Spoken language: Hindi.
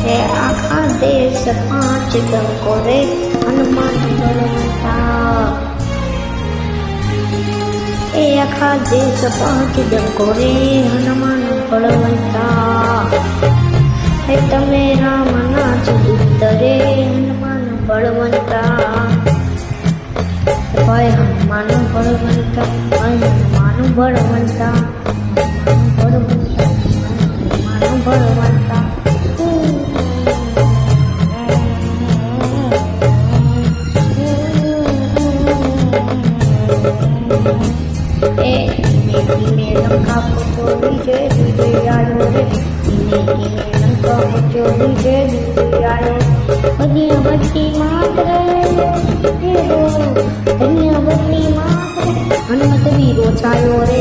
है आखा देश पांच डंको रे हनुमान बलवंता ए आखा देश पांच डंको रे हनुमान बलवंता है तमे राम नाच दूत रे हनुमान बलवंता भाई हनुमान बलवंता हनुमान बलवंता हनुमान बलवंता लंका चोरी जय विजय आयो रे लंका चोरी जय विजय आयो धन्यवती मात्र धन्यवती मात्र हनुमत वीरो छायो रे।